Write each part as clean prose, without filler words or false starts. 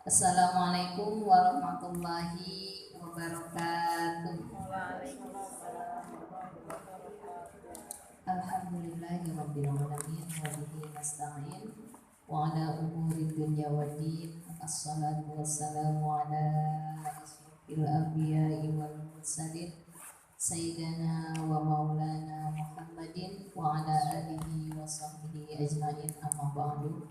Assalamualaikum warahmatullahi wabarakatuh. Alhamdulillahirabbil alamin wa bihi nasta'in wa ala umuri dunya waddin. Assalatu wassalamu ala asyrofil anbiya'i wal mursalin sayyidina wa maulana Muhammadin wa ala alihi wa sahbihi ajmain, amma ba'du.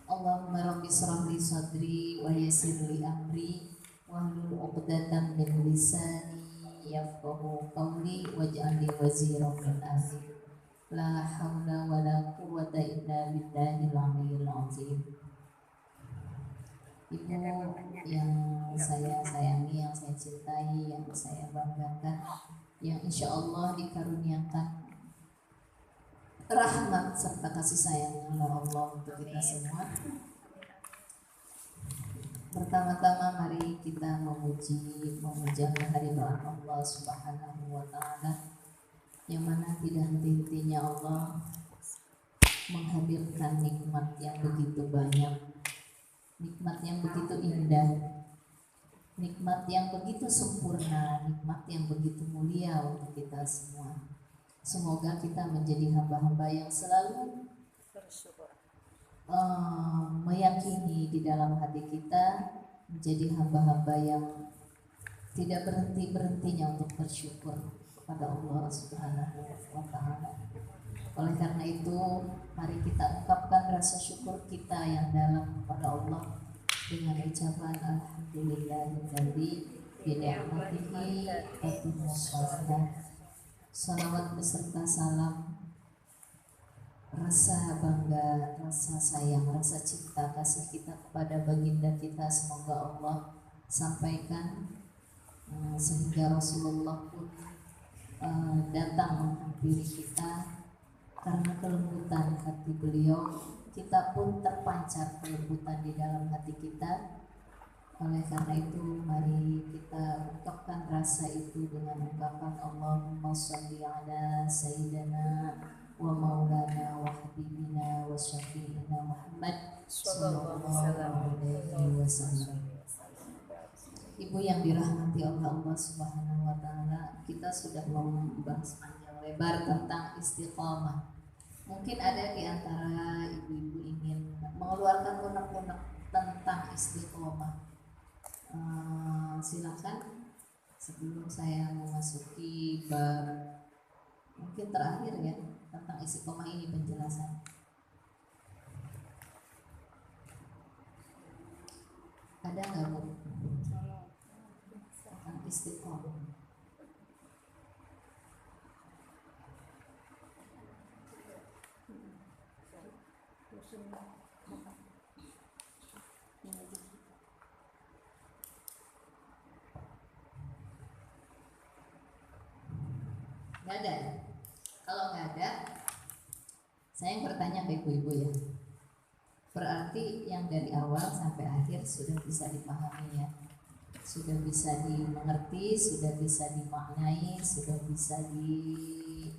Allahumma rabbi shrah li sadri wa yassir li amri wahlul 'uqdatam min lisani yafqahu qawli waj'al li waziran min ahli. La haula wa la quwwata illa billahil aliyyil azim. Ibu yang saya sayangi, yang saya cintai, yang saya banggakan, yang insya Allah dikaruniakan rahmat serta kasih sayang Allah untuk kita semua. Pertama-tama mari kita memuja kehadiran Allah Subhanahu wa taala, yang mana tidak henti-hentinya Allah menghadirkan nikmat yang begitu banyak, nikmat yang begitu indah, nikmat yang begitu sempurna, nikmat yang begitu mulia untuk kita semua. Semoga kita menjadi hamba-hamba yang selalu meyakini di dalam hati kita, menjadi hamba-hamba yang tidak berhenti-berhentinya untuk bersyukur kepada Allah Subhanahu wa taala. Oleh karena itu, mari kita ungkapkan rasa syukur kita yang dalam kepada Allah dengan ucapan alhamdulillahilladzi bi ni'matihi tatimmu shalihat. Salawat beserta salam, rasa bangga, rasa sayang, rasa cinta kasih kita kepada baginda kita, semoga Allah sampaikan sehingga Rasulullah pun datang menghampiri kita. Karena kelembutan hati beliau, kita pun terpancar kelembutan di dalam hati kita. Oleh karena itu, mari kita ungkapkan rasa itu dengan ungkapan Allahumma sholli ala sayyidina wa maulana wa habibina wa syafi'ina Muhammad sallallahu alaihi wasallam. Ibu yang dirahmati oleh Allah Subhanahu wa taala, kita sudah membahas panjang lebar tentang istiqamah. Mungkin ada di antara ibu-ibu ingin mengeluarkan unek-unek tentang istiqomah. Silakan sebelum saya memasuki bab mungkin terakhir ya tentang istiqomah ini penjelasan. Ada nggak Bu tentang istiqomah? Nggak ada. Kalau nggak ada, saya bertanya ke ibu-ibu ya. Berarti yang dari awal sampai akhir sudah bisa dipahami ya, sudah bisa dimengerti, sudah bisa dimaknai,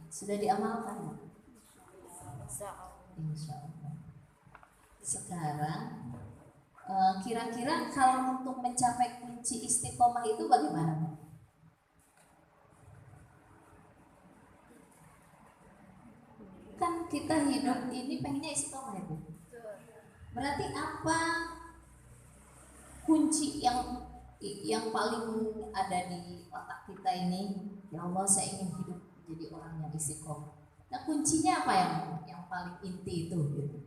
sudah diamalkan. Insya Allah. Sekarang kira-kira kalau untuk mencapai kunci istiqomah itu bagaimana? Kan kita hidup ini pengennya istiqomah ya Bu. Berarti apa kunci yang paling ada di otak kita ini? Ya Allah, saya ingin hidup menjadi orang yang istiqomah. Nah, kuncinya apa yang paling inti itu gitu?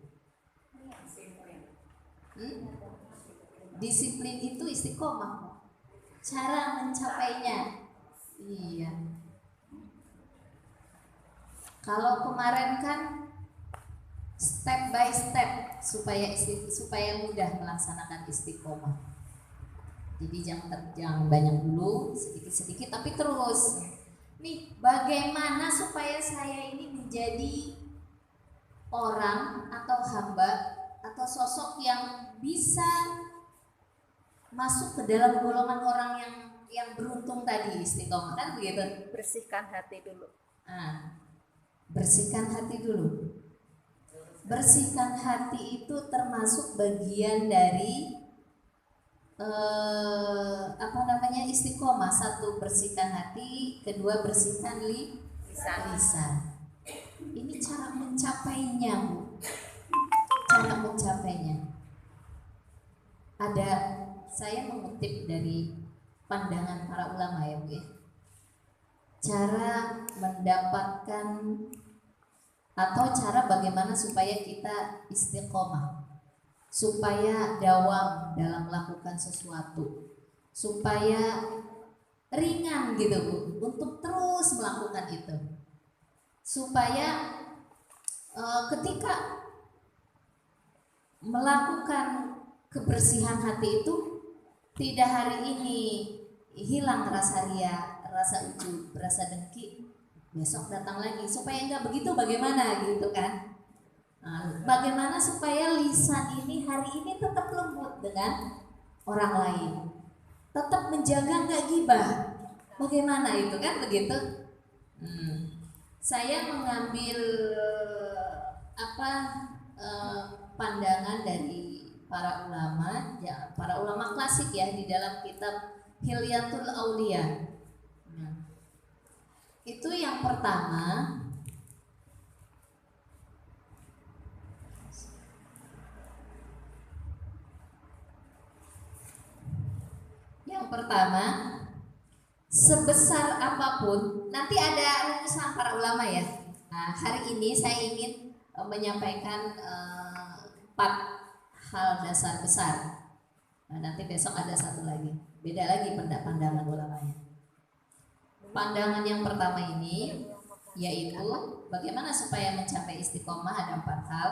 Disiplin itu istiqomah. Cara mencapainya. Iya. Kalau kemarin kan step by step supaya mudah melaksanakan istiqomah. Jadi jangan banyak dulu, sedikit-sedikit tapi terus. Nih, bagaimana supaya saya ini menjadi orang atau hamba atau sosok yang bisa masuk ke dalam golongan orang yang beruntung tadi, istiqomah, kan begitu? Bersihkan hati dulu. Bersihkan hati dulu. bersihkan hati itu termasuk bagian dari istiqomah. Satu, bersihkan hati. Kedua, bersihkan lisan. Ini cara mencapainya, Bu. Cara mencapainya. Saya mengutip dari pandangan para ulama ya, Bu ya. Cara mendapatkan atau cara bagaimana supaya kita istiqomah, supaya dawam dalam melakukan sesuatu, supaya ringan gitu Bu, untuk terus melakukan itu, supaya ketika melakukan kebersihan hati itu tidak hari ini hilang rasa ria, rasa ujub, rasa dengki, besok datang lagi. Supaya enggak begitu bagaimana gitu kan? Nah, bagaimana supaya lisan ini hari ini tetap lembut dengan orang lain, tetap menjaga enggak gibah. Bagaimana itu kan begitu? Saya mengambil pandangan dari para ulama klasik ya, di dalam kitab Hilyatul Aulia. Itu yang pertama, sebesar apapun, nanti ada rumusan para ulama ya. Nah, hari ini saya ingin menyampaikan 4 hal dasar besar. Nah, nanti besok ada satu lagi, beda lagi pandangan ulamanya. Pandangan yang pertama ini yaitu bagaimana supaya mencapai istiqomah, ada 4 hal.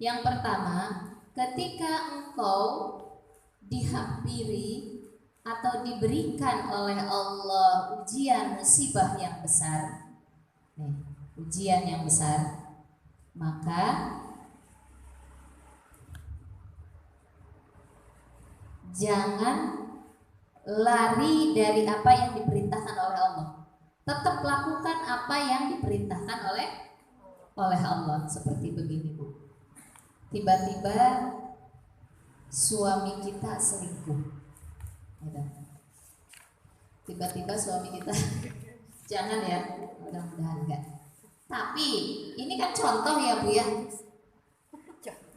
Yang pertama, ketika engkau dihampiri atau diberikan oleh Allah ujian musibah yang besar, ujian yang besar, maka jangan lari dari apa yang diperintahkan oleh Allah. Tetap lakukan apa yang diperintahkan oleh Allah. Seperti begini Bu, tiba-tiba suami kita selingkuh, tiba-tiba suami kita jangan ya, mudah-mudahan enggak. Tapi ini kan contoh ya Bu ya,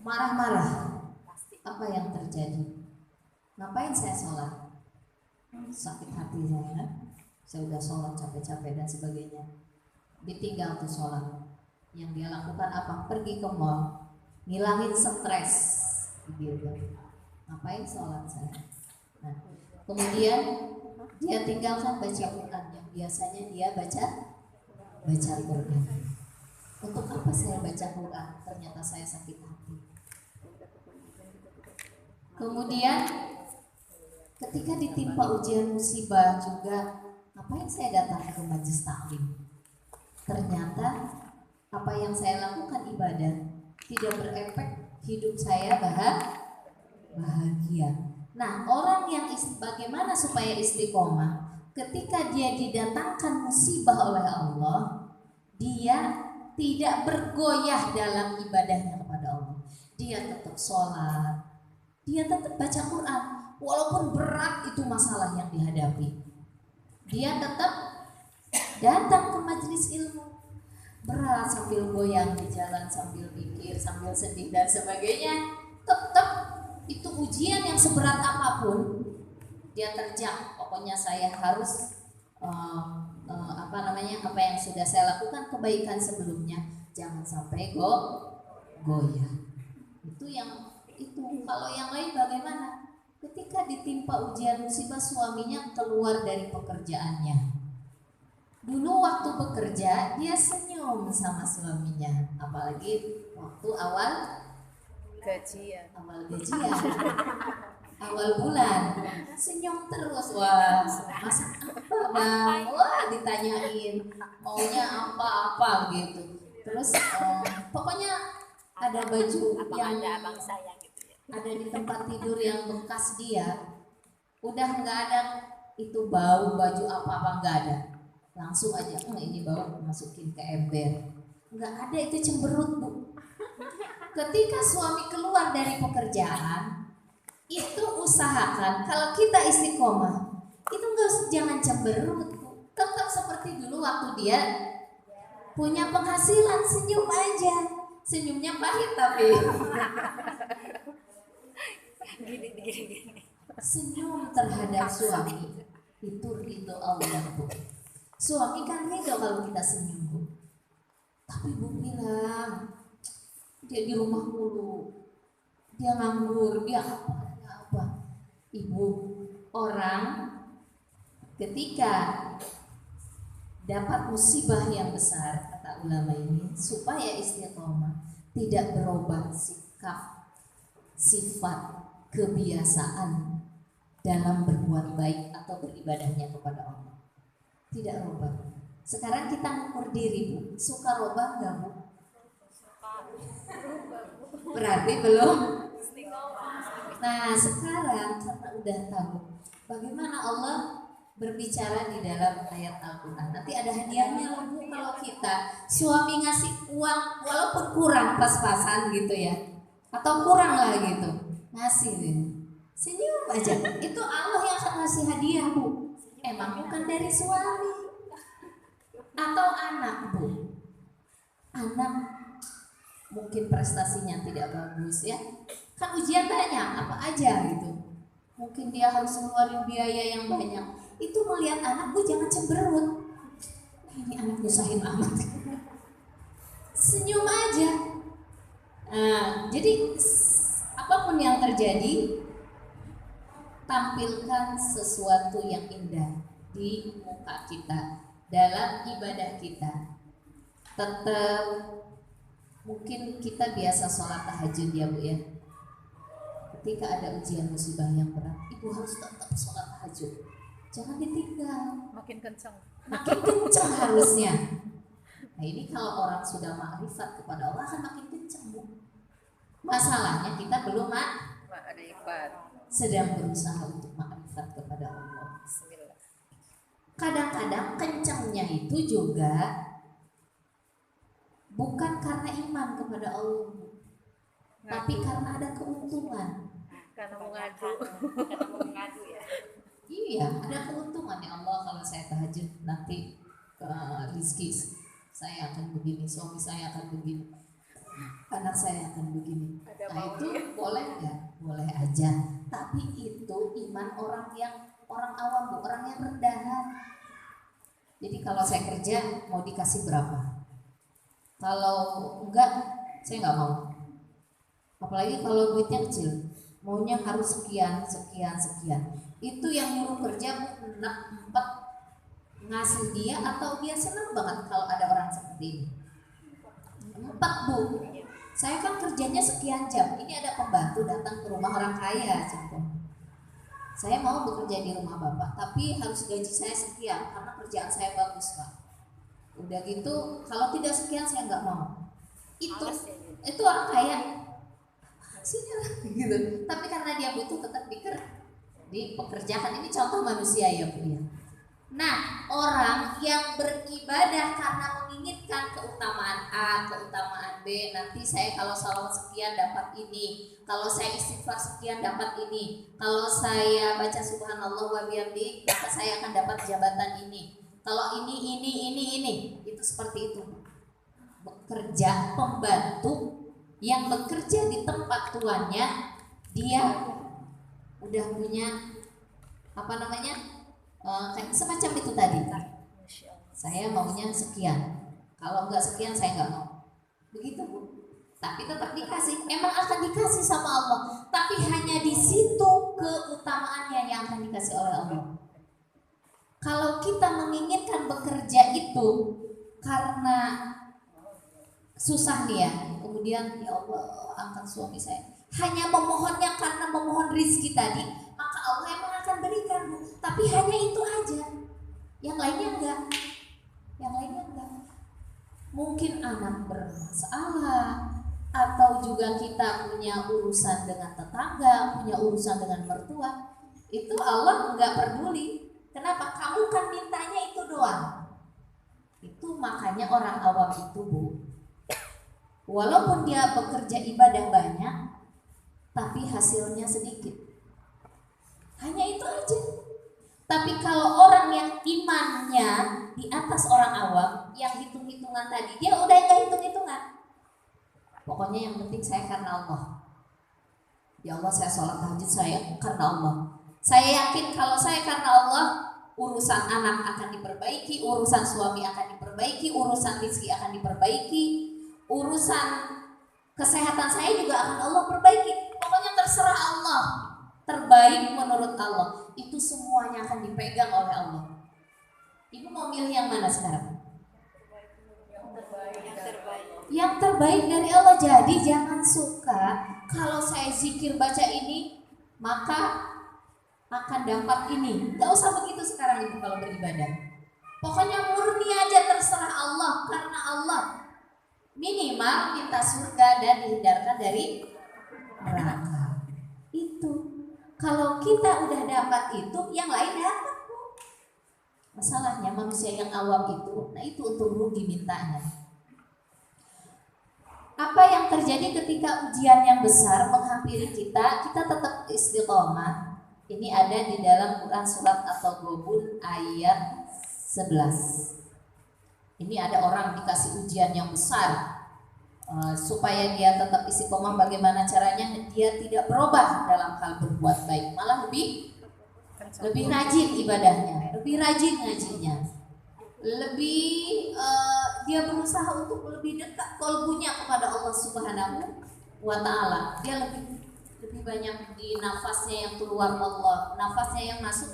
marah-marah. Apa yang terjadi? Ngapain saya sholat? Sakit hati saya udah sholat capek-capek dan sebagainya, ditinggal tuh sholat. Yang dia lakukan apa? Pergi ke mall, ngilangin stres gitu. Ngapain sholat saya? Nah, kemudian dia tinggalkan baca Quran yang biasanya dia baca Quran. Untuk apa saya baca Quran? Ternyata saya sakit hati. Kemudian ketika ditimpa ujian musibah juga, ngapain saya datang ke majelis taklim? Ternyata apa yang saya lakukan ibadah tidak berefek hidup saya bahagia. Nah, orang yang bagaimana supaya istiqomah? Ketika dia didatangkan musibah oleh Allah, dia tidak bergoyah dalam ibadahnya kepada Allah. Dia tetap sholat, dia tetap baca Quran, walaupun berat itu masalah yang dihadapi. Dia tetap datang ke majelis ilmu, berat sambil goyang di jalan, sambil pikir, sambil sedih dan sebagainya. Tetap itu ujian yang seberat apapun dia terjang. Pokoknya saya harus apa yang sudah saya lakukan kebaikan sebelumnya jangan sampai goyah. Kalau yang lain bagaimana? Ketika ditimpa ujian musibah, suaminya keluar dari pekerjaannya. Dulu waktu bekerja dia senyum sama suaminya, apalagi waktu awal gajian, awal bulan, senyum terus. Wah, masak apa Bang? Wah, ditanyain maunya apa gitu. Terus pokoknya ada baju yang ada di tempat tidur yang bekas dia, udah nggak ada itu bau baju apa nggak ada, langsung aja ini bau, masukin ke ember. Nggak ada itu cemberut Bu. ketika suami keluar dari pekerjaan, itu usahakan kalau kita istiqomah, itu jangan cemberut, tetap seperti dulu waktu dia punya penghasilan, senyum aja, senyumnya pahit tapi senyum terhadap suami itu ridho Allah, Bu. Suami kan ridho kalau kita senyum, Bu. Tapi Bu bilang dia di rumah mulu, dia nganggur, dia apa. Ibu, orang ketika dapat musibah yang besar, kata ulama ini, supaya istiqomah, tidak berubah sikap, sifat, kebiasaan dalam berbuat baik atau beribadahnya kepada Allah. Tidak rubah. Sekarang kita mengukur diri, Bu. Suka rubah nggak, Bu? Berarti belum. Nah, sekarang karena udah tahu bagaimana Allah berbicara di dalam ayat Al-Quran. Nanti ada hadiahnya loh, Bu, kalau kita suami ngasih uang walaupun kurang pas-pasan gitu ya, atau kurang lah gitu, ngasih gitu. Senyum aja, itu Allah yang akan ngasih hadiah, Bu. Emang bukan dari suami atau anak, Bu. Anak mungkin prestasinya tidak bagus ya, kan ujian banyak apa aja gitu, mungkin dia harus ngeluarin biaya yang banyak. Itu melihat anak, Bu, jangan cemberut, ini anak nyusahin amat. Senyum aja. Nah, jadi apapun yang terjadi, tampilkan sesuatu yang indah di muka kita dalam ibadah kita. Tetap mungkin kita biasa sholat tahajud ya, Bu ya. Ketika ada ujian musibah yang berat, Ibu harus tetap sholat tahajud. Jangan ditinggal. Makin kencang harusnya. Nah, ini kalau orang sudah makrifat kepada Allah akan makin kencang, Bu. Masalahnya kita belum sedang berusaha untuk makrifat kepada Allah. Kadang-kadang kencangnya itu juga bukan karena iman kepada Allah, tapi karena ada keuntungan. Karena mau ngadu ya. Iya, ada keuntungan ya Allah, kalau saya tahajud nanti rezeki saya akan begini, suami saya akan begini, anak saya akan begini. Nah itu boleh nggak? Boleh aja. Tapi itu iman orang awam, orang yang rendahan. Jadi kalau saya kerja mau dikasih berapa? Kalau enggak, saya nggak mau. Apalagi kalau duitnya kecil, maunya harus sekian. Itu yang nyuruh kerja, Bu, empat ngasih dia, atau dia senang banget kalau ada orang seperti ini. 4, Bu. Saya kan kerjanya sekian jam. Ini ada pembantu datang ke rumah orang kaya, contoh. Saya mau bekerja di rumah Bapak, tapi harus gaji saya sekian karena kerjaan saya bagus, Pak. Udah gitu, kalau tidak sekian saya nggak mau. Itu orang kaya, gitu. Tapi karena dia butuh tetap dipekerjakan. Ini contoh manusia ya, Bu ya. Nah, orang yang beribadah karena menginginkan keutamaan A, keutamaan B, nanti saya kalau salawat sekian dapat ini, kalau saya istighfar sekian dapat ini, kalau saya baca subhanallah wa bihamdi maka saya akan dapat jabatan ini, kalau ini, itu seperti itu. Bekerja, pembantu yang bekerja di tempat tuannya, dia udah punya semacam itu tadi. Saya maunya sekian, kalau enggak sekian saya enggak mau. Begitu, Bu. Tapi tetap dikasih, emang akan dikasih sama Allah, tapi hanya di situ keutamaannya yang akan dikasih oleh Allah. Kalau kita menginginkan bekerja itu karena susah nih ya, kemudian ya Allah angkat suami saya, hanya memohonnya karena memohon rezeki tadi, maka Allah emang akan berikan, Bu. Tapi hanya itu aja, yang lainnya enggak. Mungkin anak bermasalah, atau juga kita punya urusan dengan tetangga, punya urusan dengan mertua, itu Allah enggak peduli. Kenapa? Kamu kan mintanya itu doang. Itu makanya orang awam itu, Bu, Walaupun dia bekerja ibadah banyak, tapi hasilnya sedikit. Hanya itu aja. Tapi kalau orang yang imannya di atas orang awam, yang hitung-hitungan tadi, dia udah nggak hitung-hitungan. Pokoknya yang penting saya karena Allah. Ya Allah, saya sholat tahajud saya karena Allah. Saya yakin kalau saya karena Allah, urusan anak akan diperbaiki, urusan suami akan diperbaiki, urusan rezeki akan diperbaiki, urusan kesehatan saya juga akan Allah perbaiki. Pokoknya terserah Allah, terbaik menurut Allah. Itu semuanya akan dipegang oleh Allah. Ibu mau milih yang mana sekarang? Yang terbaik dari Allah. Jadi jangan suka kalau saya zikir baca ini maka akan dapat ini. Gak usah begitu sekarang ibu kalau beribadah. Pokoknya murni aja, terserah Allah, karena Allah. Minimal minta surga dan dihindarkan dari neraka. Itu kalau kita udah dapat itu, yang lain dapat. Masalahnya manusia yang awam itu, nah itu untuk rugi mintanya. Apa yang terjadi ketika ujian yang besar menghampiri kita, kita tetap istiqomah. Ini ada di dalam Quran surat At-Taghabun ayat 11. Ini ada orang dikasih ujian yang besar, supaya dia tetap istiqomah. Bagaimana caranya? Dia tidak berubah dalam hal berbuat baik, malah lebih rajin ibadahnya, lebih rajin ngajinya, lebih dia berusaha untuk lebih dekat kolbunya kepada Allah Subhanahu wa Ta'ala. Dia lebih banyak di nafasnya yang keluar Allah, nafasnya yang masuk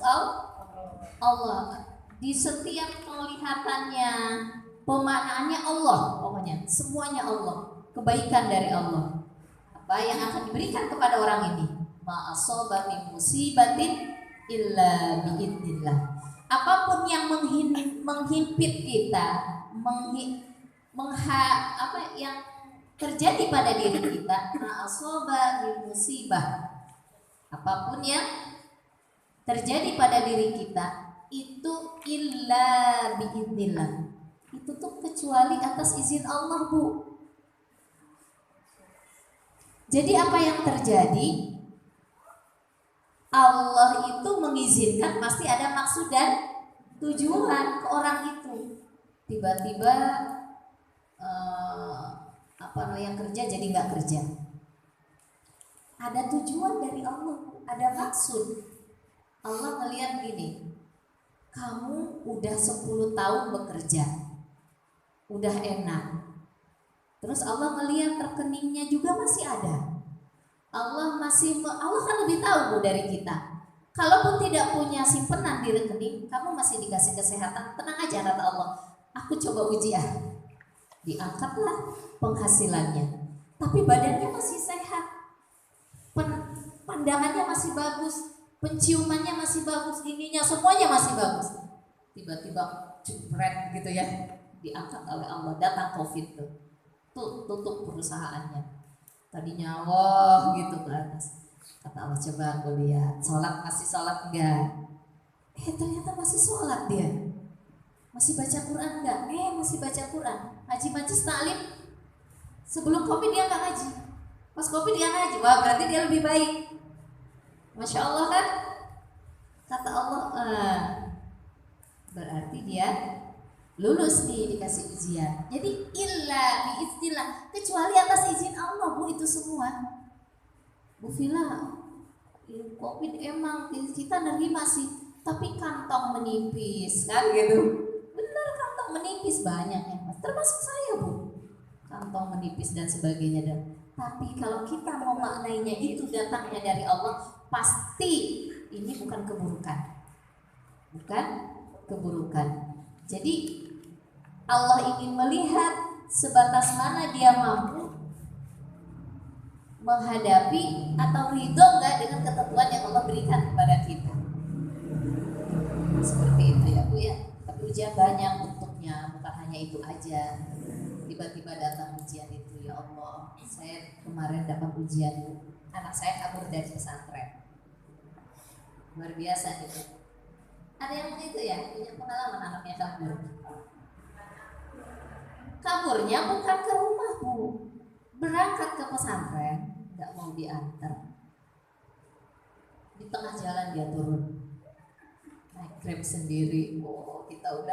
Allah. Di setiap penglihatannya, pemaknaannya Allah, pokoknya semuanya Allah, kebaikan dari Allah. Apa yang akan diberikan kepada orang ini? Ma asaba min musibatin illa biidznillah. Apapun yang menghimpit kita, yang terjadi pada diri kita, ma asaba min musibah. Apapun yang terjadi pada diri kita itu illa biidznillah. Itu tuh kecuali atas izin Allah, Bu. Jadi apa yang terjadi? Allah itu mengizinkan, pasti ada maksud dan tujuan ke orang itu. Tiba-tiba yang kerja jadi nggak kerja. Ada tujuan dari Allah, ada maksud. Allah ngelihat gini, kamu udah 10 tahun bekerja, udah enak. Terus Allah ngelihat rekeningnya juga masih ada. Allah kan lebih tahu dari kita. Kalaupun tidak punya simpenan di rekening, kamu masih dikasih kesehatan, tenang aja kata Allah. Aku coba uji ya. Diangkatlah penghasilannya, tapi badannya masih sehat, pandangannya masih bagus, penciumannya masih bagus, ininya semuanya masih bagus. Tiba-tiba jebret gitu ya, diangkat oleh Allah, datang COVID tuh tutup perusahaannya. Tadinya wah gitu ke atas. Kata Allah, coba aku lihat, masih sholat enggak? Ternyata masih sholat dia. Masih baca Quran enggak? Masih baca Quran. Haji majlis taklim. Sebelum COVID dia enggak ngaji. Pas COVID dia ngaji. Wah, berarti dia lebih baik. Masya Allah kan? Kata Allah, berarti dia lulus nih, dikasih ujian. Jadi illa biiznillah, kecuali atas izin Allah, Bu, itu semua. Bu Vila, COVID emang kita nerima sih, tapi kantong menipis kan gitu. Benar, kantong menipis banyak ya Mas, termasuk saya, Bu. Kantong menipis dan sebagainya. Tapi kalau kita mau maknainya itu datangnya dari Allah, pasti ini bukan keburukan. Bukan keburukan. Jadi Allah ingin melihat sebatas mana dia mampu menghadapi atau ridho enggak dengan ketentuan yang Allah berikan kepada kita. Seperti itu ya Bu ya. Tapi ujian banyak bentuknya, bukan hanya itu aja. Tiba-tiba datang ujian itu, ya Allah, saya kemarin dapat ujian, anak saya kabur dari pesantren. Luar biasa gitu. Ada yang begitu ya, punya pengalaman anaknya kabur. Kaburnya bukan ke rumah, Bu, berangkat ke pesantren, nggak mau diantar. Di tengah jalan dia turun, naik Grab sendiri. Oh, kita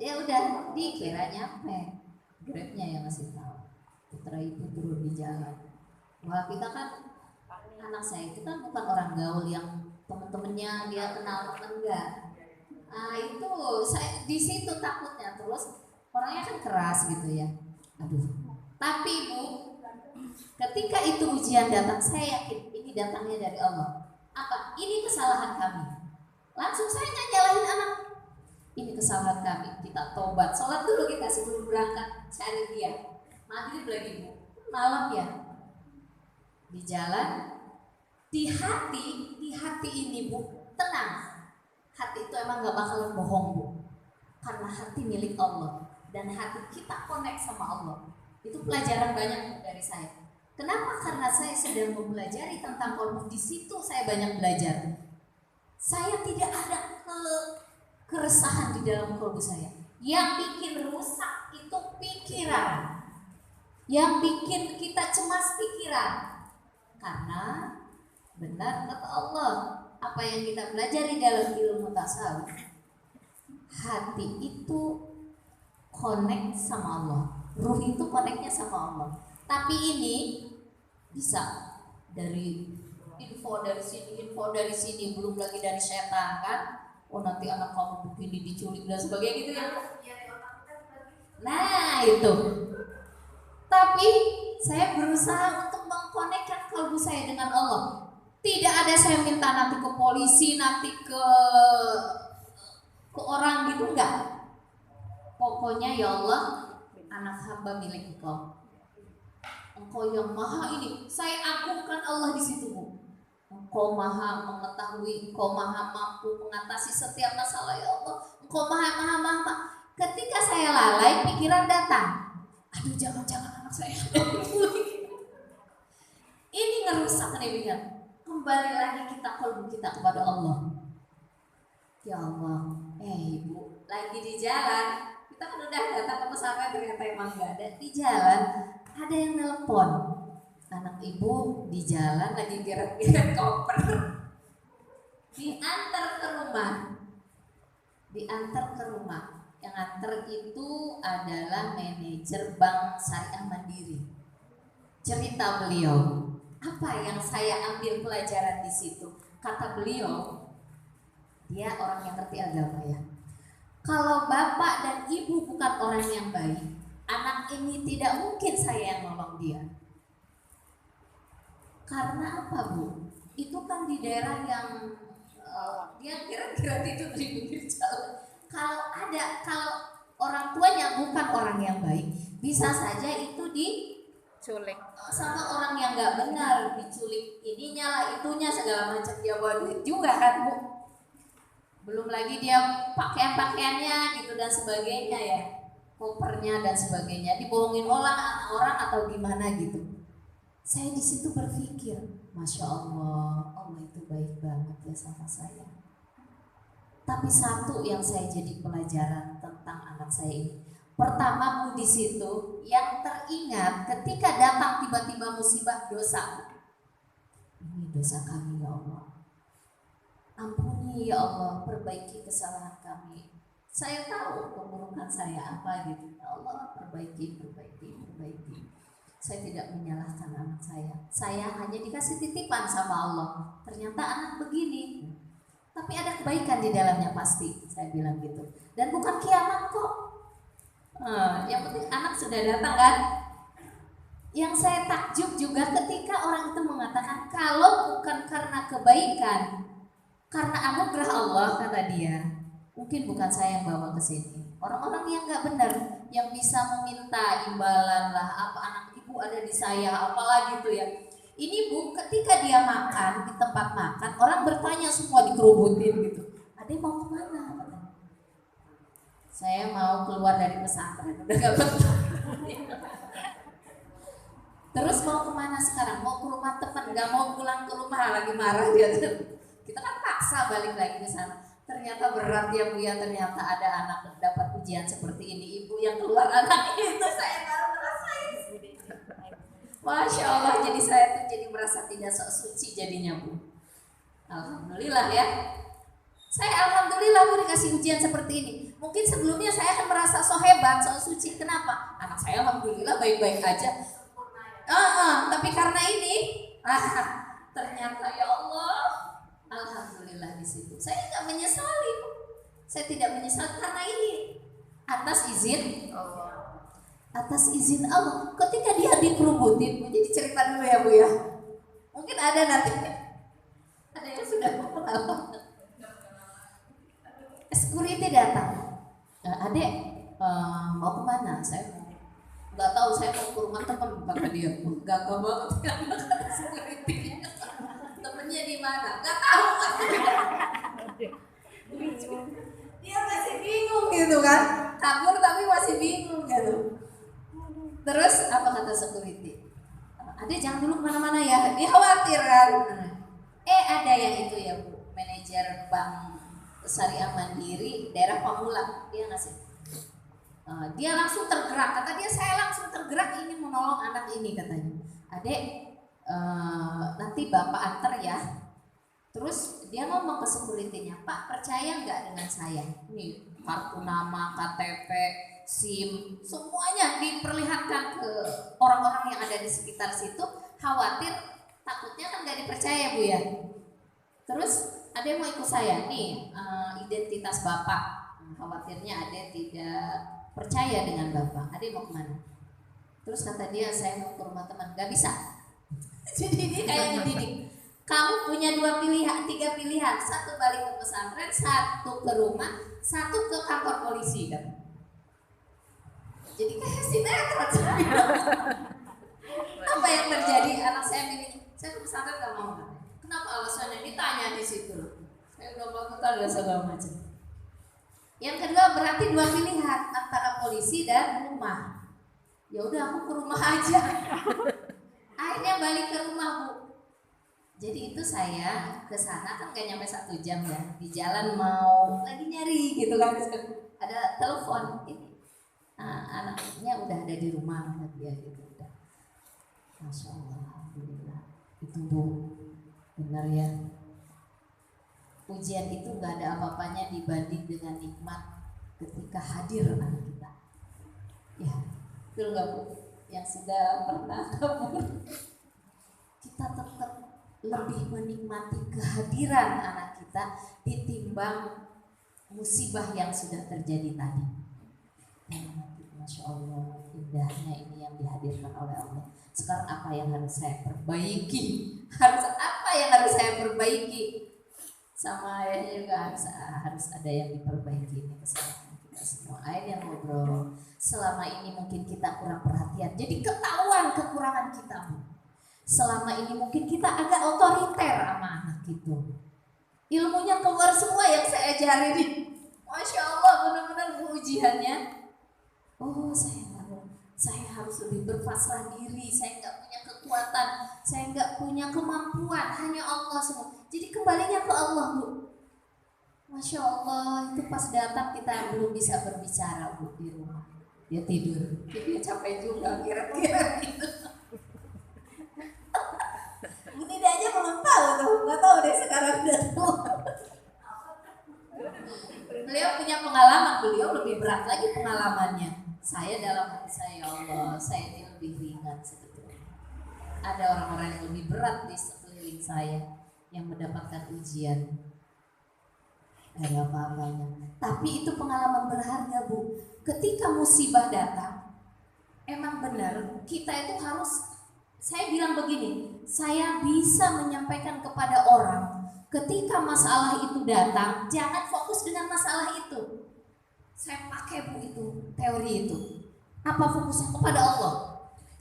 ya udah dikira nyampe, Grabnya yang ngasih tahu. Putra ibu turun di jalan. Wah, kita kan, anak saya itu kan bukan orang gaul yang temen-temennya dia kenal temen, enggak. Nah itu saya di situ takutnya. Terus orangnya kan keras gitu ya. Aduh. Tapi ibu, ketika itu ujian datang, saya yakin ini datangnya dari Allah. Apa? Ini kesalahan kami. Langsung saya nggak nyalahin anak. Ini kesalahan kami. Kita tobat. Sholat dulu kita sebelum berangkat cari dia. Maghrib lagi bu. Malam ya. Di jalan, di hati ini bu tenang. Hati itu emang nggak bakalan bohong bu. Karena hati milik Allah dan hati kita connect sama Allah. Itu pelajaran banyak dari saya. Kenapa? Karena saya sedang mempelajari tentang kolbu. Di situ saya banyak belajar. Saya tidak ada keresahan di dalam kolbu saya. Yang bikin rusak itu pikiran. Yang bikin kita cemas pikiran. Karena benar kata Allah, apa yang kita pelajari dalam ilmu tasawuf, hati itu connect sama Allah. Ruh itu connectnya sama Allah. Tapi ini bisa dari info dari sini, belum lagi dari setan kan. Oh nanti anak kamu begini diculik dan sebagainya gitu ya. Nah itu. Tapi saya berusaha untuk mengkonekkan kalbu saya dengan Allah. Tidak ada saya minta nanti ke polisi, nanti ke orang gitu, enggak. Pokoknya ya Allah, anak hamba milik Engkau. Engkau yang maha ini, saya agungkan Allah di situ bu. Engkau maha mengetahui, Engkau maha mampu mengatasi setiap masalah ya Allah. Engkau maha. Ketika saya lalai, pikiran datang. Aduh jangan anak saya. Ini ngerusak nih pikiran. Kembali lagi kita kolbu kita kepada Allah. Ya Allah, ibu lagi di jalan. Kita kan udah datang ke pesantren ternyata emang gak ada. Di jalan ada yang nelpon. Anak ibu di jalan lagi geret-geret koper. Diantar ke rumah. Yang antar itu adalah manajer Bank Syariah Mandiri. Cerita beliau, apa yang saya ambil pelajaran di situ? Kata beliau, dia orang yang ngerti agama ya. Kalau bapak dan ibu bukan orang yang baik, anak ini tidak mungkin saya yang nolong dia. Karena apa bu? Itu kan di daerah yang dia kira-kira itu di pinggir jalan. Kalau orang tuanya bukan orang yang baik, bisa saja itu diculik sama orang yang nggak benar, diculik ininya lah itunya segala macam, dia bawa duit juga kan bu. Belum lagi dia pakaiannya gitu dan sebagainya ya, kopernya dan sebagainya dibohongin orang atau gimana gitu. Saya di situ berpikir, masya Allah, Allah itu baik banget ya sama saya. Tapi satu yang saya jadi pelajaran tentang anak saya ini, pertama bu di situ yang teringat ketika datang tiba-tiba musibah dosa. Ini dosa kami ya Allah. Ampuni ya Allah, perbaiki kesalahan kami. Saya tahu keburukan saya apa gitu. Ya Allah, perbaiki. Saya tidak menyalahkan anak saya. Saya hanya dikasih titipan sama Allah. Ternyata anak begini. Tapi ada kebaikan di dalamnya pasti, saya bilang gitu. Dan bukan kiamat kok. Yang penting anak sudah datang kan. Yang saya takjub juga ketika orang itu mengatakan kalau bukan karena kebaikan, karena anugerah Allah kata dia, mungkin bukan saya yang bawa ke sini. Orang-orang yang nggak benar, yang bisa meminta imbalan lah, apa anak ibu ada di saya, apalagi gitu ya. Ini bu, ketika dia makan di tempat makan, orang bertanya semua dikerubutin gitu. Adek mau kemana? Saya mau keluar dari pesantren, udah gak betah. Terus mau kemana sekarang? Mau ke rumah teman, gak mau pulang ke rumah, lagi marah dia. Kita kan paksa balik lagi ke sana. Ternyata berat ya bu ya, ternyata ada anak dapat ujian seperti ini. Ibu yang keluar anak itu saya baru ngerasain. Masya Allah, jadi saya tuh jadi merasa tidak sok suci jadinya Bu. Alhamdulillah ya. Saya alhamdulillah Bu dikasih ujian seperti ini. Mungkin sebelumnya saya akan merasa so hebat, so suci. Kenapa? Anak saya alhamdulillah baik-baik aja. Tapi karena ini, ternyata ya Allah, alhamdulillah di situ. Saya nggak menyesali. Saya tidak menyesal karena ini atas izin Allah. Atas izin Allah. Ketika dia dikerubutin, jadi cerita dulu ya Bu ya. Mungkin ada nanti, ada yang sudah pengalaman. Security datang, adek mau kemana? Saya nggak tahu, saya mau ke rumah teman, kata dia. Gagah banget ya, security. Temennya di mana? Nggak tahu kan? Dia masih bingung gitu kan, kabur tapi masih bingung gitu. Terus apa kata security? Adek jangan dulu kemana-mana ya, dia khawatir kan. Ada yang itu ya Bu, manajer bank Syariah Mandiri daerah Pamulang, dia ngasih. Dia langsung tergerak, kata dia saya langsung tergerak ingin menolong anak ini katanya. Adek, nanti bapak antar ya. Terus dia ngomong ke security-nya, Pak percaya nggak dengan saya? Nih kartu nama, KTP, SIM, semuanya diperlihatkan ke orang-orang yang ada di sekitar situ. Khawatir, takutnya kan nggak dipercaya Bu ya. Terus ada yang mau ikut saya nih, identitas bapak. Khawatirnya ada tidak percaya dengan bapak. Ada yang mau kemana? Terus kata dia saya mau ke rumah teman. Gak bisa. Jadi dia kayak ngedidik. Kamu punya 2 pilihan, 3 pilihan. Satu balik ke pesantren, satu ke rumah, satu ke kantor polisi kan. Jadi kayak sinetron. Apa yang terjadi? Anak saya milih, saya ke pesantren gak mau kan. Kenapa alasannya? Ditanya di situ. Saya udah melakukan segala macam. Yang kedua berarti 2 pilihan antara polisi dan rumah. Ya udah aku ke rumah aja. Akhirnya balik ke rumah Bu. Jadi itu saya ke sana kan gak nyampe 1 jam ya. Di jalan mau lagi nyari gitu kan. Ada telepon ini. Anaknya udah ada di rumah dia gitu udah. Masya Allah, alhamdulillah. Itu Bu. Benar ya, ujian itu gak ada apa-apanya dibanding dengan nikmat ketika hadir anak kita. Ya, betul gak Bu? Yang sudah pernah kabur, kita tetap lebih menikmati kehadiran anak kita ditimbang musibah yang sudah terjadi tadi. Masya Allah, indahnya ini yang dihadirkan oleh Allah. Sekarang apa yang harus saya perbaiki? Apa yang harus saya perbaiki? Sama ayahnya juga harus ada yang diperbaiki. Ini kesalahan kita semua. Ayah yang ngobrol. Selama ini mungkin kita kurang perhatian, jadi ketahuan kekurangan kita. Selama ini mungkin kita agak otoriter sama anak gitu. Ilmunya keluar semua yang saya ajarin. Masya Allah, benar-benar ujiannya. Oh saya harus lebih berpasrah diri. Saya nggak punya kekuatan, saya nggak punya kemampuan, hanya Allah semua. Jadi kembalinya ke Allah Bu. Masya Allah, itu pas datang kita belum bisa berbicara Bu di rumah. Dia tidur, dia capek juga kira-kira gitu. Ini dia aja belum tahu tuh, nggak tahu deh sekarang udah tahu. Beliau punya pengalaman, beliau lebih berat lagi pengalamannya. Saya dalam hati saya, ya Allah, saya ini lebih ringan sebetulnya. Ada orang-orang yang lebih berat di sekeliling saya yang mendapatkan ujian. Ada apa-apanya. Tapi itu pengalaman berharga Bu. Ketika musibah datang, emang benar kita itu harus, saya bilang begini, saya bisa menyampaikan kepada orang, ketika masalah itu datang, jangan fokus dengan masalah itu. Saya pakai Bu itu, teori itu. Apa fokusnya? Kepada Allah.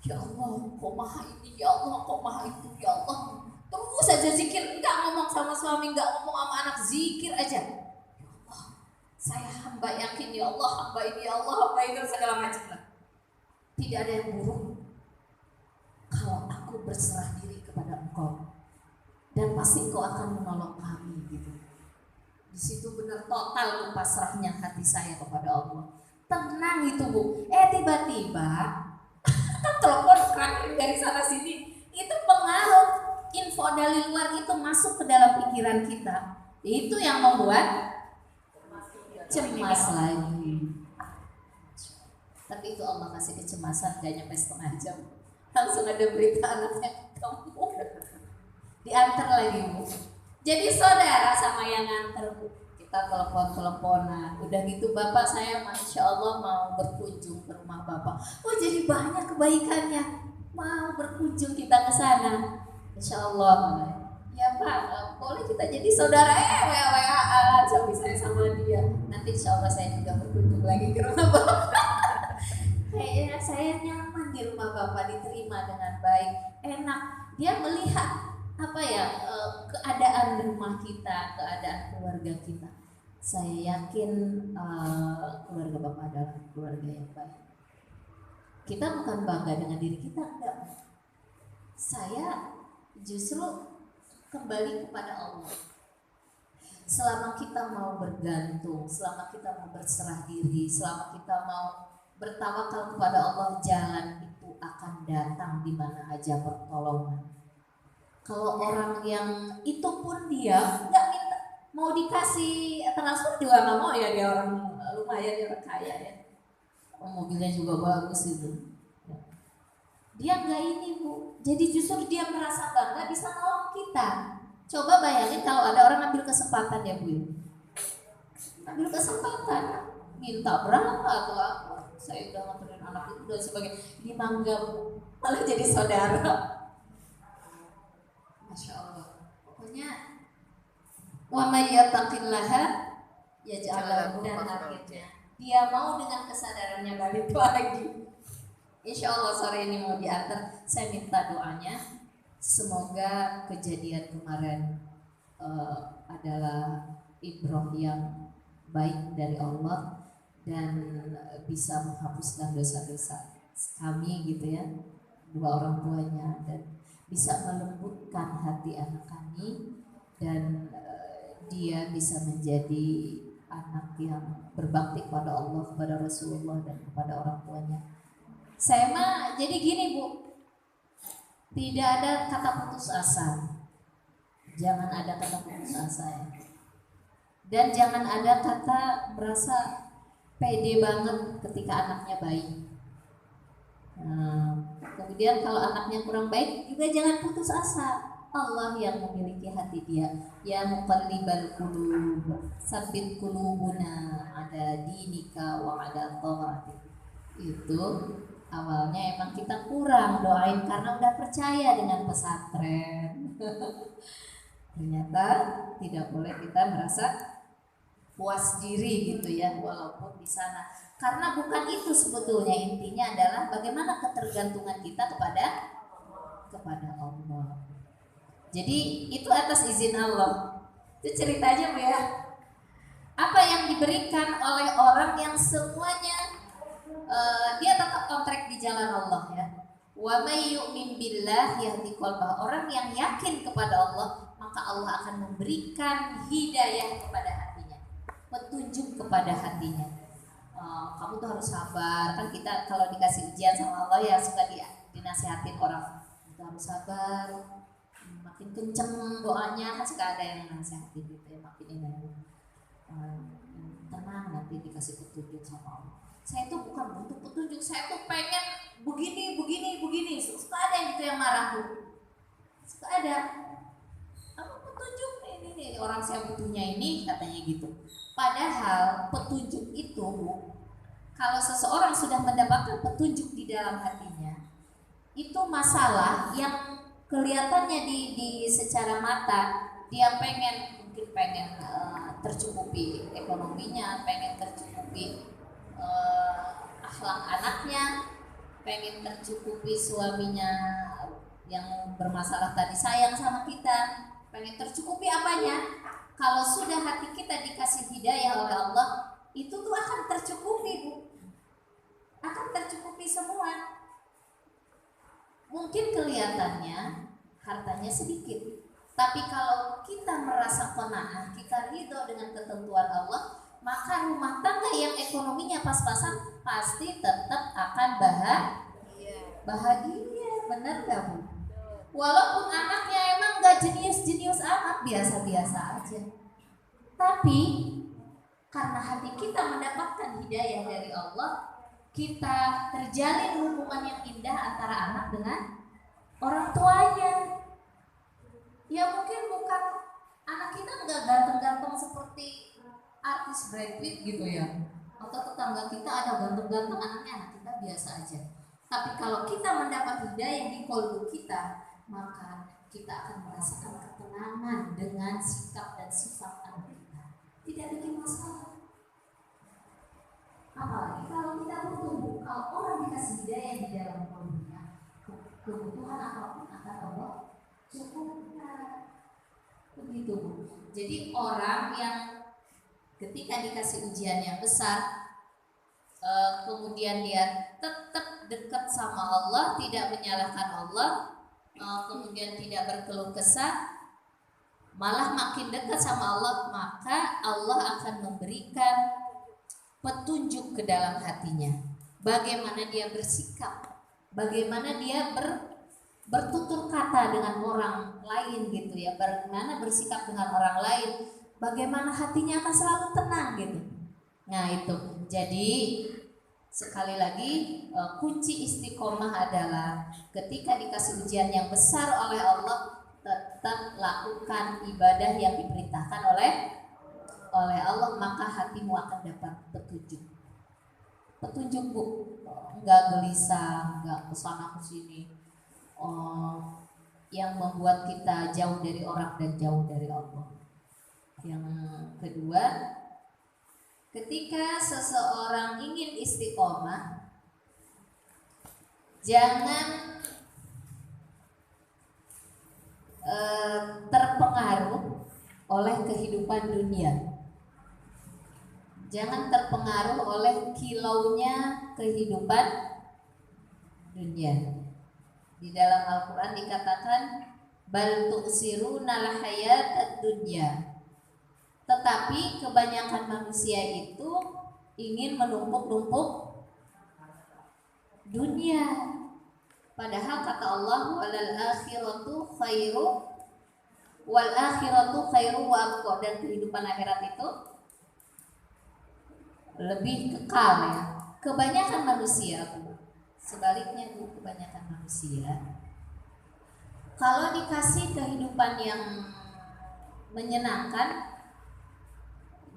Ya Allah, kok maha ini, ya Allah, kok maha itu, ya Allah. Terus saja zikir, enggak ngomong sama suami, enggak ngomong sama anak, zikir aja. Ya Allah, saya hamba yakin, ya Allah, hamba ini, ya Allah, hamba itu, segala macam lah. Tidak ada yang buruk kalau aku berserah diri kepada Engkau, dan pasti Engkau akan menolong kami gitu. Di situ benar total pasrahnya hati saya kepada Allah. Tenang itu Bu. Tiba-tiba Kan telepon krakin dari sana sini, itu pengaruh info dari luar itu masuk ke dalam pikiran kita. Itu yang membuat cemas lagi. Tapi itu Allah kasih kecemasan gak nyampe setengah jam, langsung ada berita anaknya ketemu, diantar lagi Bu. Jadi saudara sama yang nganter Bu, kita telepon-teleponan. Udah gitu Bapak saya Masya Allah mau berkunjung ke rumah Bapak. Oh jadi banyak kebaikannya, mau berkunjung kita ke sana. Insya Allah. Ya Pak, boleh kita jadi saudara WA-WA sampai saya sama dia. Nanti insya Allah saya juga berkunjung lagi ke rumah Bapak. Kayaknya saya nyaman di rumah Bapak, diterima dengan baik, enak. Dia melihat apa ya, keadaan rumah kita, keadaan keluarga kita. Saya yakin keluarga Bapak adalah keluarga yang baik. Kita bukan bangga dengan diri kita, enggak. Saya justru kembali kepada Allah. Selama kita mau bergantung, selama kita mau berserah diri, selama kita mau bertawakal kepada Allah, jalan itu akan datang di mana aja pertolongan. Kalau orang yang itu pun dia nggak minta, mau dikasih transfer juga nggak mau ya, dia orang lumayan, dia orang kaya ya, mobilnya juga bagus itu. Dia nggak ini Bu, jadi justru dia merasa bangga bisa nolong kita. Coba bayangin kalau ada orang ambil kesempatan ya Bu, ambil kesempatan minta berapa atau apa, saya udah nganterin anak itu dan sebagainya, di mangga Bu, malah jadi saudara. Masya Allah. Pokoknya wa may yattaqillaha yaj'al lahu, dan akhirnya dia mau dengan kesadarannya balik lagi. Insya Allah sore ini mau diantar. Saya minta doanya, semoga kejadian kemarin adalah ibrah yang baik dari Allah dan bisa menghapuskan dosa-dosa kami gitu ya, dua orang tuanya, dan bisa melembutkan hati anak kami, dan dia bisa menjadi anak yang berbakti kepada Allah, kepada Rasulullah, dan kepada orang tuanya. Saya mah jadi gini Bu, tidak ada kata putus asa. Jangan ada kata putus asa ya. Dan jangan ada kata merasa pede banget ketika anaknya baik. Kemudian kalau anaknya kurang baik juga jangan putus asa. Allah yang memiliki hati dia. Ya muqallibal qulub, sabbit qulubuna ada dinika wa ada thaatik. Itu awalnya emang kita kurang doain karena udah percaya dengan pesantren. Ternyata tidak boleh kita merasa puas diri gitu ya, walaupun di sana. Karena bukan itu sebetulnya, intinya adalah bagaimana ketergantungan kita kepada Allah. Jadi itu atas izin Allah. Itu ceritanya Bu ya. Apa yang diberikan oleh orang yang semuanya dia tetap kontrak di jalan Allah ya. Wa may yu'min billah yahdi qalbah. Orang yang yakin kepada Allah, maka Allah akan memberikan hidayah kepada hatinya, petunjuk kepada hatinya. Kamu tuh harus sabar. Kan kita kalau dikasih ujian sama Allah ya suka dinasihatin orang, kita harus sabar, makin kenceng doanya, kan suka ada yang nasihatin gitu ya, makin ini tenang, nanti dikasih petunjuk sama Allah. Saya tuh bukan butuh petunjuk, saya tuh pengen begini. Suka ada yang gitu yang marah Bu. Suka ada. Apa petunjuk ini orang saya butuhnya ini katanya gitu. Padahal petunjuk itu Bu, kalau seseorang sudah mendapatkan petunjuk di dalam hatinya, itu masalah yang kelihatannya di secara mata, dia mungkin pengen tercukupi ekonominya, pengen tercukupi akhlak anaknya, pengen tercukupi suaminya yang bermasalah tadi sayang sama kita, pengen tercukupi apanya. Kalau sudah hati kita dikasih hidayah oleh Allah, itu tuh akan tercukupi Bu, akan tercukupi semua. Mungkin kelihatannya hartanya sedikit, tapi kalau kita merasa qanaah, kita ridho dengan ketentuan Allah, maka rumah tangga yang ekonominya pas-pasan pasti tetap akan bahagia, benar gak Bu? Walaupun anaknya emang gak jenius-jenius amat, biasa-biasa aja, tapi karena hati kita mendapatkan hidayah dari Allah, kita terjalin hubungan yang indah antara anak dengan orang tuanya. Ya mungkin bukan, anak kita nggak ganteng-ganteng seperti artis Brad Pitt gitu ya, atau tetangga kita ada ganteng-ganteng anaknya, anak kita biasa aja. Tapi kalau kita mendapat hidayah di kolbu kita, maka kita akan merasakan ketenangan dengan sikap dan sifat anak kita, tidak bikin masalah. Apalagi kalau kita bertumbuh, kalau orang dikasih hidayah di dalam kolbunya, kebutuhan apapun akan Allah cukupkan. Begitu Bu. Jadi orang yang ketika dikasih ujian yang besar, kemudian dia tetap dekat sama Allah, tidak menyalahkan Allah, kemudian tidak berkeluh kesah, malah makin dekat sama Allah, maka Allah akan memberikan petunjuk ke dalam hatinya, bagaimana dia bersikap, bagaimana dia bertutur kata dengan orang lain gitu ya, bagaimana bersikap dengan orang lain, bagaimana hatinya akan selalu tenang gitu. Nah itu, jadi sekali lagi kunci istiqomah adalah ketika dikasih ujian yang besar oleh Allah, tetap lakukan ibadah yang diperintahkan oleh Allah, maka hatimu akan dapat petunjuk Bu, nggak gelisah, nggak kesana kesini, yang membuat kita jauh dari orang dan jauh dari Allah. Yang kedua, ketika seseorang ingin istiqomah, jangan terpengaruh oleh kehidupan dunia. Jangan terpengaruh oleh kilaunya kehidupan dunia. Di dalam Al-Quran dikatakan bal tu'sirunal hayatad dunya. Tetapi kebanyakan manusia itu ingin menumpuk-numpuk dunia. Padahal kata Allah walal akhiratu khairu wa abqa, dan kehidupan akhirat itu lebih kekal ya. Kebanyakan manusia Bu, sebaliknya Bu, kebanyakan manusia kalau dikasih kehidupan yang menyenangkan,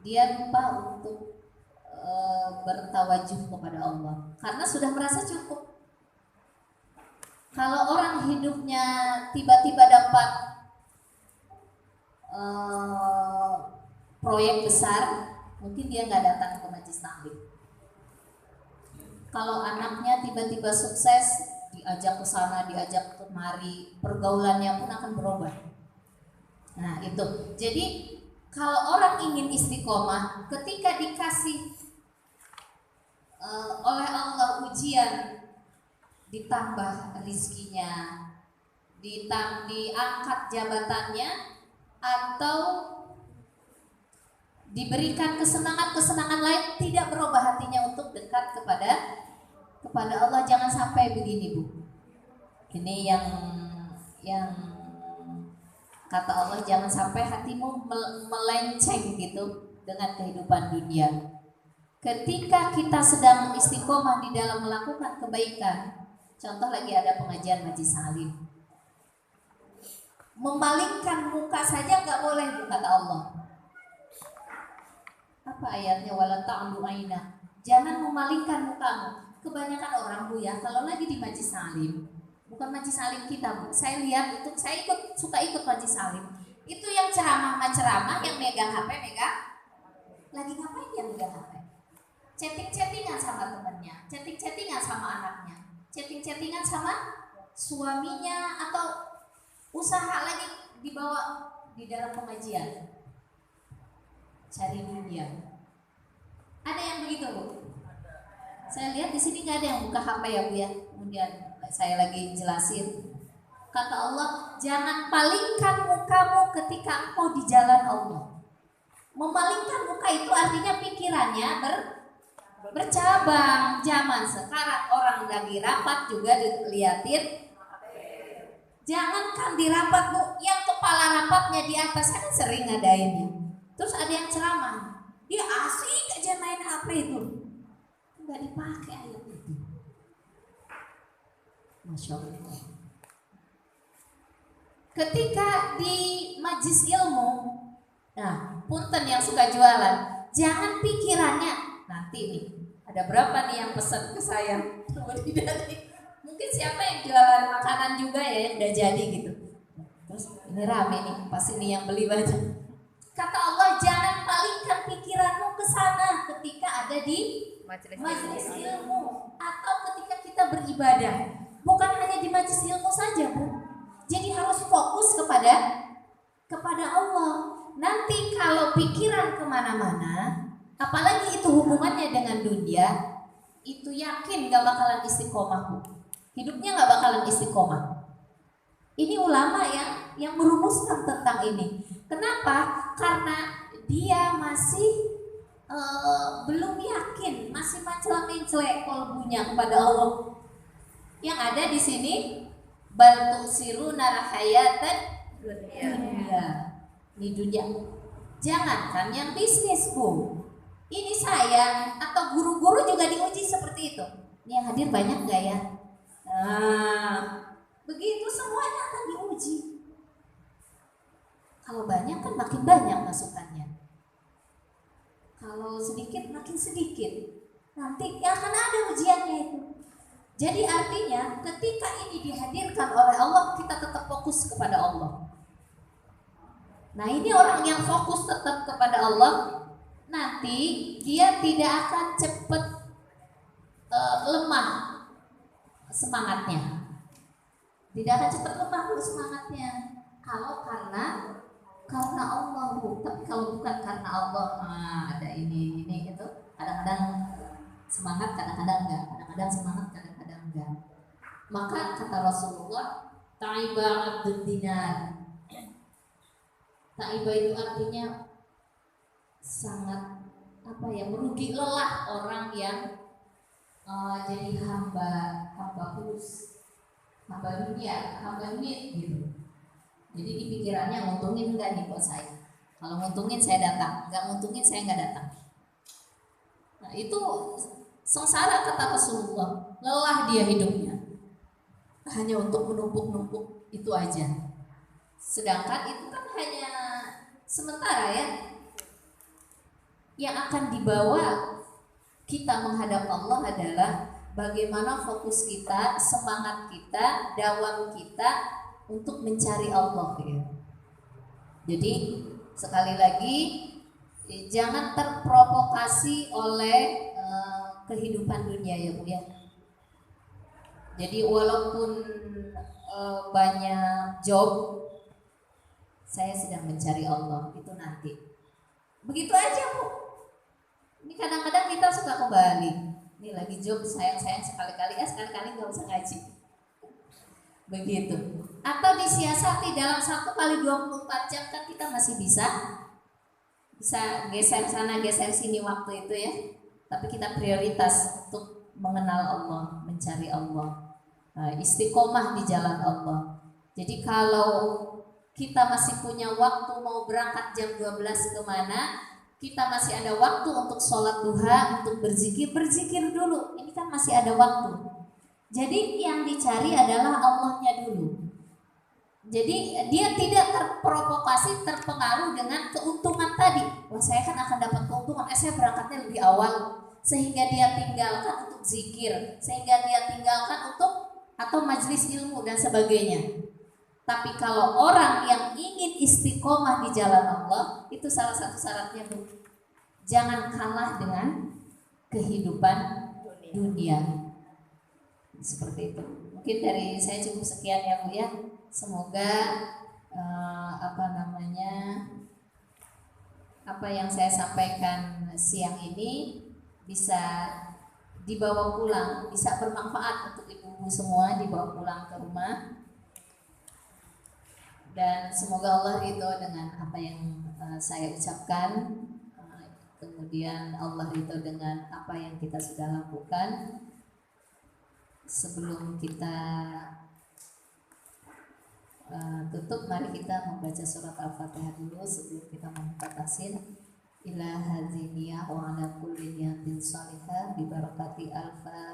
dia lupa untuk bertawajuh kepada Allah karena sudah merasa cukup. Kalau orang hidupnya tiba-tiba dapat proyek besar, mungkin dia nggak datang ke majelis taklim. Kalau anaknya tiba-tiba sukses, diajak ke sana, diajak kemari, pergaulannya pun akan berubah. Nah itu, jadi kalau orang ingin istiqomah, ketika dikasih oleh Allah ujian, ditambah rizkinya, diangkat jabatannya, atau diberikan kesenangan lain, tidak berubah hatinya untuk dekat kepada Allah. Jangan sampai begini Bu. Ini yang kata Allah, jangan sampai hatimu melenceng gitu dengan kehidupan dunia. Ketika kita sedang istiqomah di dalam melakukan kebaikan, contoh lagi ada pengajian majelis salim, memalingkan muka saja nggak boleh Bu, kata Allah. Apa ayatnya? Wala ta'lu aina. Jangan memalingkan mukamu. Kebanyakan orang Bu ya, kalau lagi di majelis salim, bukan majelis salim kita Bu, saya lihat itu, saya suka ikut majelis salim. Itu yang ceramah, yang megang HP, lagi ngapain dia megang HP? Chatting-chattingan sama temennya, chatting-chattingan sama anaknya, chatting-chattingan sama suaminya, atau usaha lagi dibawa di dalam pengajian. Cari dunia. Ada yang begitu Bu? Saya lihat di sini nggak ada yang buka HP ya Bu ya. Kemudian saya lagi jelasin. Kata Allah, jangan palingkan mukamu ketika engkau di jalan Allah. Memalingkan muka itu artinya pikirannya bercabang. Zaman sekarang orang lagi rapat juga diliatin. Jangankan di rapat Bu, yang kepala rapatnya di atas, saya kan sering ngadainnya. Terus ada yang ceramah, dia asik aja main HP itu, nggak dipakai ayat itu. Masya Allah. Ketika di majlis ilmu, nah punten yang suka jualan, jangan pikirannya nanti nih ada berapa nih yang pesan ke saya. Mungkin siapa yang jualan makanan juga ya yang udah jadi gitu. Terus ini rame nih, pasti ini yang beli banyak. Kata Allah, jangan palingkan pikiranmu ke sana ketika ada di majelis ilmu atau ketika kita beribadah. Bukan hanya di majelis ilmu saja, Bu. Jadi harus fokus kepada Allah. Nanti kalau pikiran kemana-mana, apalagi itu hubungannya dengan dunia, itu yakin gak bakalan istiqomah, Bu. Hidupnya gak bakalan istiqomah. Ini ulama yang merumuskan tentang ini. Kenapa? Karena dia masih belum yakin, masih mencela-mencela kolbunya kepada Allah. Yang ada di sini bal tu'siruna hayatan dunia. Di dunia. Jangankan yang bisnis, Bu. Ini saya atau guru-guru juga diuji seperti itu. Ini yang hadir banyak gak ya? Nah, begitu semuanya akan diuji. Kalau banyak kan makin banyak masukannya. Kalau sedikit makin sedikit. Nanti akan ada ujiannya itu. Jadi artinya ketika ini dihadirkan oleh Allah, kita tetap fokus kepada Allah. Nah ini orang yang fokus tetap kepada Allah, nanti dia tidak akan cepat lemah semangatnya. Tidak akan cepat lemah semangatnya. Kalau karena Allah, Bu. Tapi kalau bukan karena Allah, ada ini itu. Kadang-kadang semangat, kadang-kadang enggak. Kadang-kadang semangat, kadang-kadang enggak. Maka kata Rasulullah, ta'iba abdud dinar. Ta'iba itu artinya sangat merugi, lelah orang yang jadi hamba kudus, hamba dunia, hamba duit gitu. Jadi di pikirannya nguntungin enggak nih buat saya. Kalau nguntungin saya datang, enggak nguntungin saya enggak datang. Nah itu sengsara kata Rasulullah, lelah dia hidupnya. Hanya untuk menumpuk-numpuk itu aja. Sedangkan itu kan hanya sementara ya. Yang akan dibawa kita menghadap Allah adalah bagaimana fokus kita, semangat kita, dawam kita untuk mencari Allah gitu. Jadi sekali lagi jangan terprovokasi oleh kehidupan dunia ya Bu ya. Jadi walaupun banyak job, saya sedang mencari Allah, itu nanti. Begitu aja Bu. Ini kadang-kadang kita suka kembali. Ini lagi job sayang-sayang sekali-kali nggak usah ngaji. Begitu. Atau disiasati dalam 1 kali 24 jam kan kita masih bisa geser sana geser sini waktu itu ya. Tapi kita prioritas untuk mengenal Allah, mencari Allah, istiqomah di jalan Allah. Jadi kalau kita masih punya waktu mau berangkat jam 12 kemana, kita masih ada waktu untuk sholat duha, untuk berzikir dulu. Ini kan masih ada waktu. Jadi yang dicari adalah Allahnya dulu. Jadi dia tidak terprovokasi, terpengaruh dengan keuntungan tadi. Wah saya kan akan dapat keuntungan, saya berangkatnya lebih awal. Sehingga dia tinggalkan untuk zikir, sehingga dia tinggalkan untuk atau majelis ilmu dan sebagainya. Tapi kalau orang yang ingin istiqomah di jalan Allah, itu salah satu syaratnya Bu. Jangan kalah dengan kehidupan dunia. Seperti itu. Mungkin dari saya cukup sekian ya Bu ya. Semoga apa yang saya sampaikan siang ini bisa dibawa pulang, bisa bermanfaat untuk ibu-ibu semua, dibawa pulang ke rumah. Dan semoga Allah ridho dengan apa yang saya ucapkan. kemudian Allah ridho dengan apa yang kita sudah lakukan. Sebelum kita tutup, mari kita membaca surat Al-Fatihah dulu sebelum kita membuka tafsir. Ila hadziniyah wa ala kulli niyatin salihah bi barakati al-Fatihah.